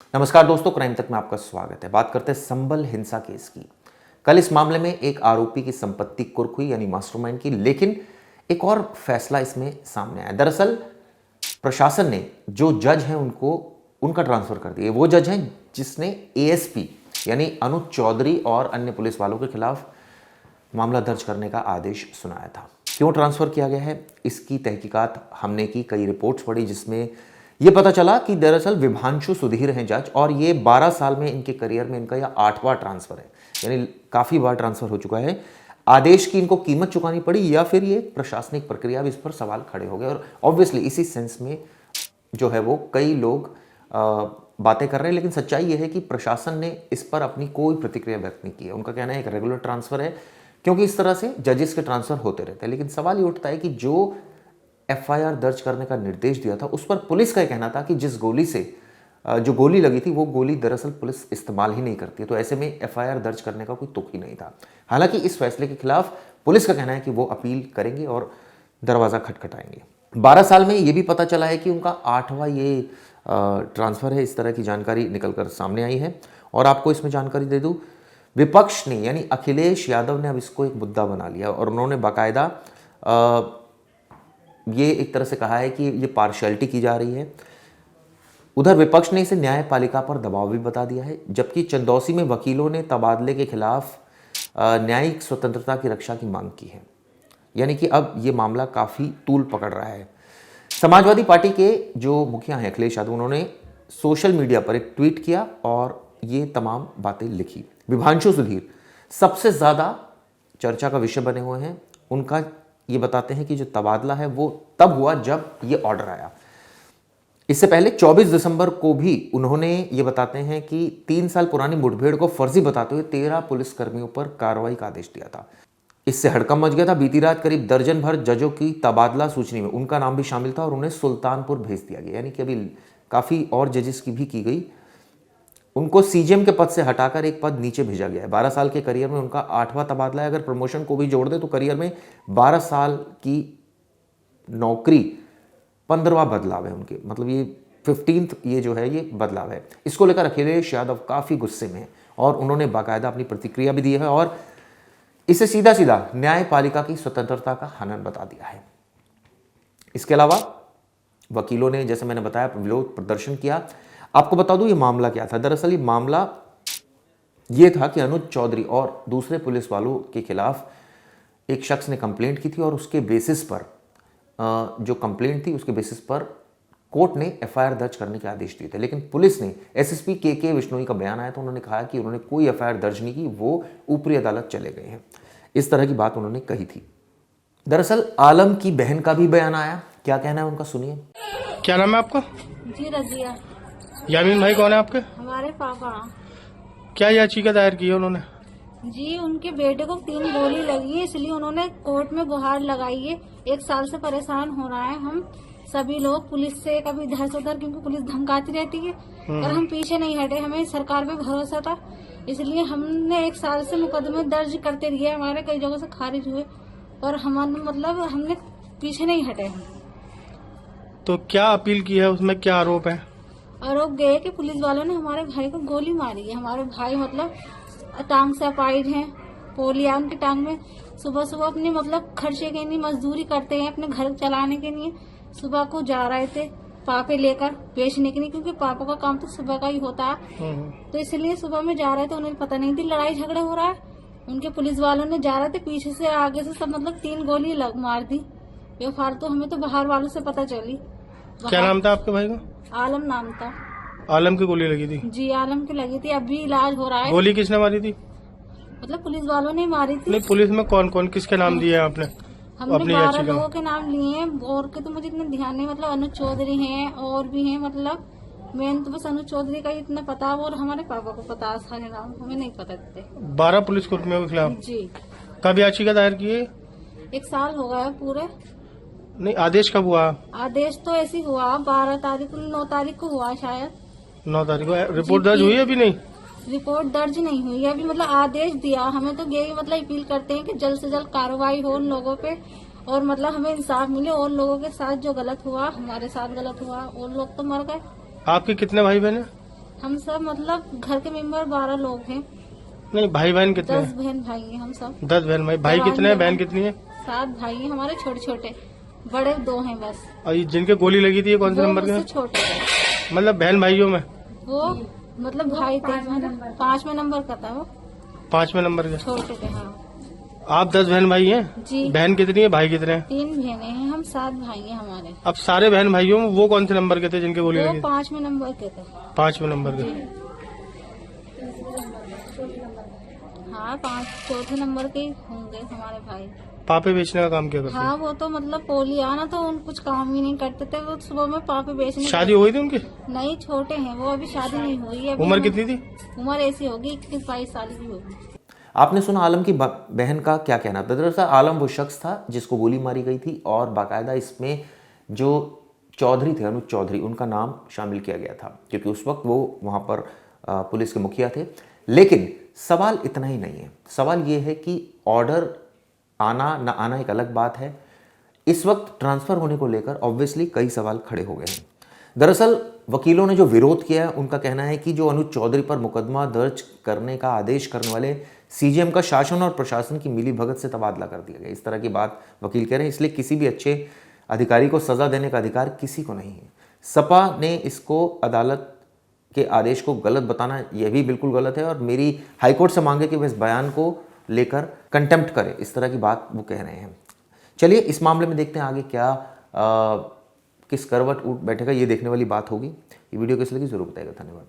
नमस्कार दोस्तों, क्राइम तक में आपका स्वागत है। बात करते हैं संभल हिंसा केस की। कल इस मामले में एक आरोपी की संपत्ति कुर्क हुई यानी मास्टरमाइंड की, लेकिन एक और फैसला इसमें सामने आया। दरअसल प्रशासन ने जो जज हैं उनका ट्रांसफर कर दिया। वो जज हैं जिसने एएसपी यानी अनुज चौधरी और अन्य पुलिस वालों के खिलाफ मामला दर्ज करने का आदेश सुनाया था। क्यों ट्रांसफर किया गया है, इसकी तहकीकात हमने की, कई रिपोर्ट्स पढ़ी, जिसमें यह पता चला कि दरअसल विभांशु सुधीर हैं जज, और ये 12 साल में इनके करियर में इनका यह 8वां ट्रांसफर है, यानी काफ़ी बार ट्रांसफर हो चुका है। आदेश की इनको कीमत चुकानी पड़ी या फिर ये प्रशासनिक प्रक्रिया, भी इस पर सवाल खड़े हो गए। और ऑब्वियसली इसी सेंस में जो है वो कई लोग बातें कर रहे हैं, लेकिन सच्चाई यह है कि प्रशासन ने इस पर अपनी कोई प्रतिक्रिया व्यक्त नहीं की है। उनका कहना है एक रेगुलर ट्रांसफर है, क्योंकि इस तरह से जजेस के ट्रांसफर होते रहते हैं। लेकिन सवाल ये उठता है कि जो एफआईआर दर्ज करने का निर्देश दिया था, उस पर पुलिस का कहना था कि जिस गोली से जो गोली लगी थी वो गोली दरअसल पुलिस इस्तेमाल ही नहीं करती है, तो ऐसे में एफआईआर दर्ज करने का कोई तुक ही नहीं था। हालांकि इस फैसले के खिलाफ पुलिस का कहना है कि वो अपील करेंगे और दरवाज़ा खटखटाएंगे। 12 साल में ये भी पता चला है कि उनका 8वां ये ट्रांसफ़र है, इस तरह की जानकारी निकलकर सामने आई है। और आपको इसमें जानकारी दे दूँ, विपक्ष ने यानी अखिलेश यादव ने अब इसको एक मुद्दा बना लिया और उन्होंने बाकायदा ये एक तरह से कहा है कि ये पार्शियलिटी की जा रही है। उधर विपक्ष ने इसे न्यायपालिका पर दबाव भी बता दिया है, जबकि चंदौसी में वकीलों ने तबादले के खिलाफ न्यायिक स्वतंत्रता की रक्षा की मांग की है। यानी कि अब ये मामला काफ़ी तूल पकड़ रहा है। समाजवादी पार्टी के जो मुखिया हैं अखिलेश यादव, उन्होंने सोशल मीडिया पर एक ट्वीट किया और ये तमाम बातें लिखी। विभांशु सुधीर सबसे ज़्यादा चर्चा का विषय बने हुए हैं। उनका ये बताते हैं कि जो तबादला है वो तब हुआ जब ये ऑर्डर आया। इससे पहले 24 दिसंबर को भी उन्होंने ये बताते हैं कि 3 साल पुरानी मुठभेड़ को फर्जी बताते हुए 13 पुलिसकर्मियों पर कार्रवाई का आदेश दिया था। इससे हड़कंप मच गया था। बीती रात करीब दर्जन भर जजों की तबादला सूची में उनका नाम भी शामिल था और उन्हें सुल्तानपुर भेज दिया गया। यानी कि अभी काफ़ी और जजेस की भी की गई। उनको सीजीएम के पद से हटाकर एक पद नीचे भेजा गया है। 12 साल के करियर में उनका 8वां तबादला है। अगर प्रमोशन को भी जोड़ दे तो करियर में 12 साल की नौकरी 15वां बदलाव है उनके, मतलब ये 15th ये जो है ये बदलाव है। इसको लेकर अखिलेश यादव काफ़ी गुस्से में है और उन्होंने बाकायदा अपनी प्रतिक्रिया भी दी है और इसे सीधा सीधा न्यायपालिका की स्वतंत्रता का हनन बता दिया है। इसके अलावा वकीलों ने, जैसे मैंने बताया, विरोध प्रदर्शन किया। आपको बता दूं ये मामला क्या था। दरअसल ये मामला ये था कि अनुज चौधरी और दूसरे पुलिस वालों के खिलाफ एक शख्स ने कंप्लेंट की थी और उसके बेसिस पर जो कंप्लेंट थी उसके बेसिस पर कोर्ट ने एफआईआर दर्ज करने के आदेश दिए थे। लेकिन पुलिस ने, एसएसपी के विश्नोई का बयान आया तो उन्होंने कहा कि उन्होंने कोई एफआईआर दर्ज नहीं की, वो ऊपरी अदालत चले गए हैं। इस तरह की बात उन्होंने कही थी। दरअसल आलम की बहन का भी बयान आया। क्या कहना है उनका, सुनिए। क्या नाम है आपका? जी रजिया। यामीन भाई कौन है आपके? हमारे पापा। क्या याचिका दायर की है उन्होंने? जी उनके बेटे को 3 गोली लगी है, इसलिए उन्होंने कोर्ट में गुहार लगाई है। 1 साल से परेशान हो रहा है हम सभी लोग पुलिस से, कभी इधर से उधर, क्योंकि पुलिस धमकाती रहती है और हम पीछे नहीं हटे। हमें सरकार पे भरोसा था, इसलिए हमने 1 साल से मुकदमे दर्ज करते रहे। हमारे कई जगह से खारिज हुए और हमने पीछे नहीं हटे हम। तो क्या अपील की है, उसमें क्या आरोप है? आरोप गए कि पुलिस वालों ने हमारे भाई को गोली मारी है। हमारे भाई टांग से अपाइड हैं, पोलिया उनकी टांग में। सुबह सुबह अपने खर्चे के लिए मजदूरी करते हैं, अपने घर चलाने के लिए। सुबह को जा रहे थे पापे लेकर बेचने के लिए, क्योंकि पापा का काम तो सुबह का ही होता है। तो इसलिए सुबह में जा रहे थे, उन्हें पता नहीं थी लड़ाई झगड़ा हो रहा है। उनके पुलिस वालों ने जा रहे थे, पीछे से आगे से सब 3 गोली मार दी बेफालतू। हमें तो बाहर वालों से पता चली। क्या नाम था आपके भाई का? आलम नाम था। आलम की गोली लगी थी? जी आलम की लगी थी, अभी इलाज हो रहा है। गोली किसने मारी थी? पुलिस वालों ने मारी थी। नहीं, पुलिस में कौन कौन किसके नाम दिए आपने? हमने 12 लोगों के नाम लिए हैं और के तो मुझे इतना ध्यान नहीं। अनुज चौधरी हैं और भी हैं, मेन तो बस अनुज चौधरी का ही इतना पता, और हमारे पापा को पता, सारे नाम हमें नहीं पता थे। 12 पुलिसकर्मियों के खिलाफ? जी। कब याचिका दायर की है? 1 साल हो गया पूरे। नहीं, आदेश कब हुआ? आदेश तो ऐसे हुआ 12 तारीख, 9 तारीख को हुआ शायद। 9 तारीख को रिपोर्ट दर्ज हुई? अभी नहीं रिपोर्ट दर्ज नहीं हुई है अभी। आदेश दिया हमें, तो यही अपील करते हैं कि जल्द से जल्द कार्रवाई हो उन लोगों पे और हमें इंसाफ मिले। और लोगों के साथ जो गलत हुआ, हमारे साथ गलत हुआ, और लोग तो मर गए। आपके कितने भाई बहन हैं? हम सब मतलब घर के मेंबर 12 लोग हैं। नहीं, भाई बहन कितने 10 हैं? बहन भाई हैं हम सब। 10 बहन भाई। भाई कितने हैं, बहन कितनी है? 7 भाई हैं हमारे, छोटे छोटे। बड़े 2 हैं बस। और ये जिनके गोली लगी थी ये कौन से वो नंबर के मुझसे हैं? छोटे थे। मतलब बहन भाइयों में वो मतलब भाई थे, 5वें नंबर का था वो। 5वें नंबर के। छोटे थे हाँ आप 10 बहन भाई हैं? जी। बहन कितनी है, भाई कितने हैं? 3 बहनें हैं, हम 7 भाई हैं हमारे। अब सारे बहन भाइयों में वो कौन से नंबर के थे जिनके गोली वो लगी? 5वें नंबर के थे। 5वें नंबर के। हाँ 4थे नंबर के ही होंगे हमारे भाई। पापे बेचने का काम क्या करते हाँ वो तो मतलब पोलिया ना, तो उन कुछ काम ही नहीं करते थे। वो सुबह में पापे बेचने हैं? शादी हो गई थी उनकी? नहीं, छोटे हैं वो, अभी शादी नहीं हुई है। उम्र कितनी थी? उम्र ऐसी होगी 21-22 साल की होगी। आपने सुना आलम की बहन का क्या कहना था। दरअसल आलम वो शख्स था जिसको गोली मारी गई थी और बाकायदा इसमें जो चौधरी थे, अनुज चौधरी, उनका नाम शामिल किया गया था क्योंकि उस वक्त वो वहाँ पर पुलिस के मुखिया थे। लेकिन सवाल इतना ही नहीं है। सवाल ये है कि ऑर्डर आना ना आना एक अलग बात है। इस वक्त ट्रांसफ़र होने को लेकर ऑब्वियसली कई सवाल खड़े हो गए हैं। दरअसल वकीलों ने जो विरोध किया है उनका कहना है कि जो अनुज चौधरी पर मुकदमा दर्ज करने का आदेश करने वाले सीजेएम का शासन और प्रशासन की मिलीभगत से तबादला कर दिया गया। इस तरह की बात वकील कह रहे हैं। इसलिए किसी भी अच्छे अधिकारी को सज़ा देने का अधिकार किसी को नहीं है। सपा ने इसको अदालत के आदेश को गलत बताना यह भी बिल्कुल गलत है और मेरी हाईकोर्ट से मांगे कि वह इस बयान को लेकर कंटेम्प्ट करे। इस तरह की बात वो कह रहे हैं। चलिए इस मामले में देखते हैं आगे क्या किस करवट उठ बैठेगा, ये देखने वाली बात होगी। ये वीडियो कैसी लगी ज़रूर बताइएगा। धन्यवाद।